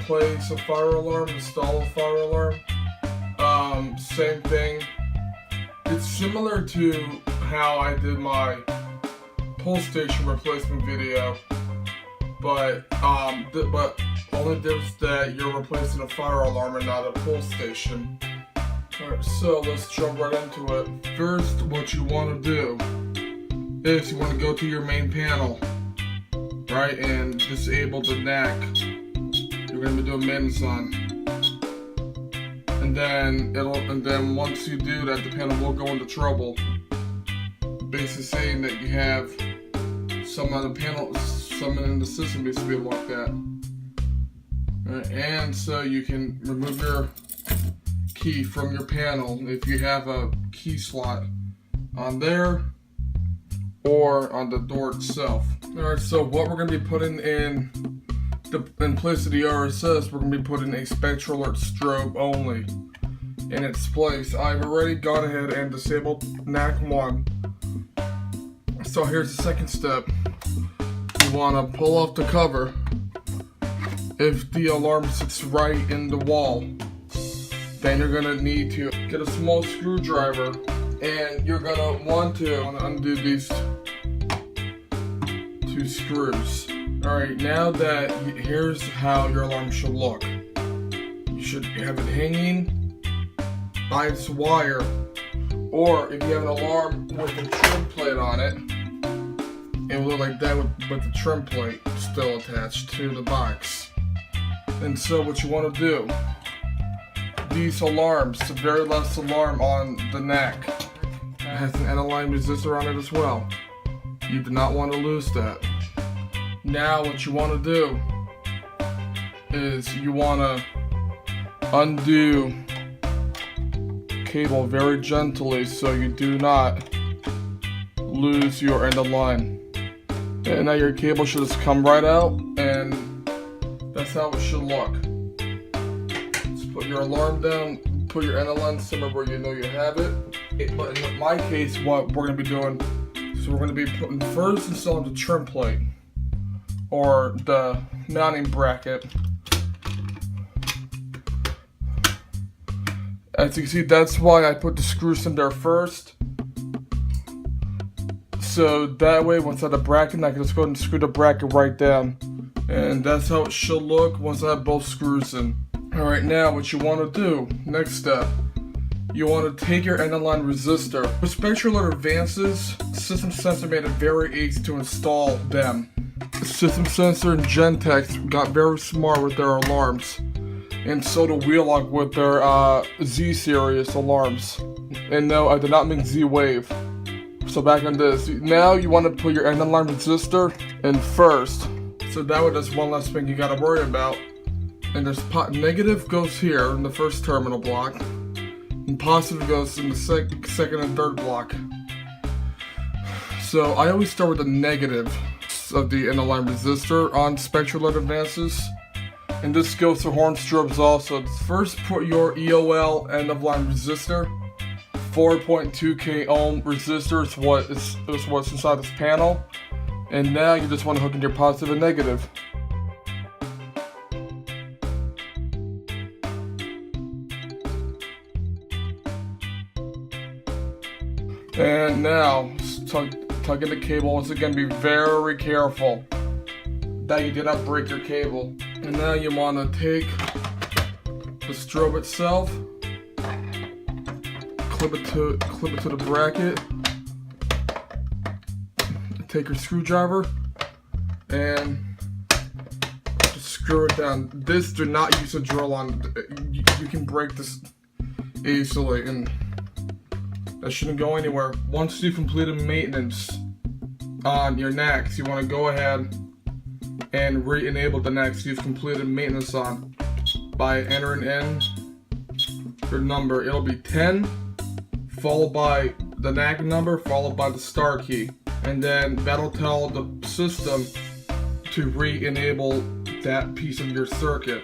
replace a fire alarm, install a fire alarm, same thing. It's similar to how I did my pull station replacement video, but only difference that you're replacing a fire alarm and not a pull station. Alright, so let's jump right into it. First, what you want to do is you want to go to your main panel, right, and disable the NAC. You're going to be doing maintenance on, and then once you do that, the panel will go into trouble, basically saying that you have something on the panel, something in the system needs to be looked at. Right, and so you can remove your key from your panel if you have a key slot on there or on the door itself. Alright, so what we're going to be putting in place of the RSS, we're going to be putting a SpectrAlert strobe only in its place. I've already gone ahead and disabled NAC 1. So here's the second step. You want to pull off the cover. If the alarm sits right in the wall, then you're going to need to get a small screwdriver, and you're going to want to undo these two screws. Alright, now that here's how your alarm should look. You should have it hanging by its wire, or if you have an alarm with a trim plate on it, it will look like that with the trim plate still attached to the box. And so what you want to do, these alarms, the very last alarm on the NAC, has an N-line resistor on it as well. You do not want to lose that. Now what you want to do is you want to undo cable very gently so you do not lose your end of line. And now your cable should just come right out, and that's how it should look. Just put your alarm down, put your end of line somewhere where you know you have it. But in my case, what we're going to be doing, so we're going to be putting first installing the trim plate, or the mounting bracket. As you can see, that's why I put the screws in there first. So that way, once I have the bracket, I can just go ahead and screw the bracket right down. And that's how it should look once I have both screws in. Alright, now what you want to do, next step, you want to take your end-of-line resistor. With SpectrAlert Advances, System Sensor made it very easy to install them. System Sensor and Gentex got very smart with their alarms, and so did Wheelock with their Z-Series alarms. And no, I did not mean Z-Wave. So back on this, now you want to put your end-of-line resistor in first. So that way there's one less thing you gotta worry about. And there's negative goes here in the first terminal block, and positive goes in the second and third block. So I always start with the negative of the end-of-line resistor on SpectrAlert Advances, and this goes for horn strobes also. First, put your EOL end-of-line resistor. 4.2k ohm resistor is what's inside this panel, and now you just want to hook in your positive and negative. And now tuck in the cable. Once again, be very careful that you do not break your cable. And now you want to take the strobe itself, clip it to the bracket, take your screwdriver, and just screw it down. This, do not use a drill on. You can break this easily, and that shouldn't go anywhere. Once you've completed maintenance on your NACs, you want to go ahead and re-enable the NACs you've completed maintenance on by entering in your number. It'll be 10 followed by the NAC number followed by the star key, and then that'll tell the system to re-enable that piece of your circuit.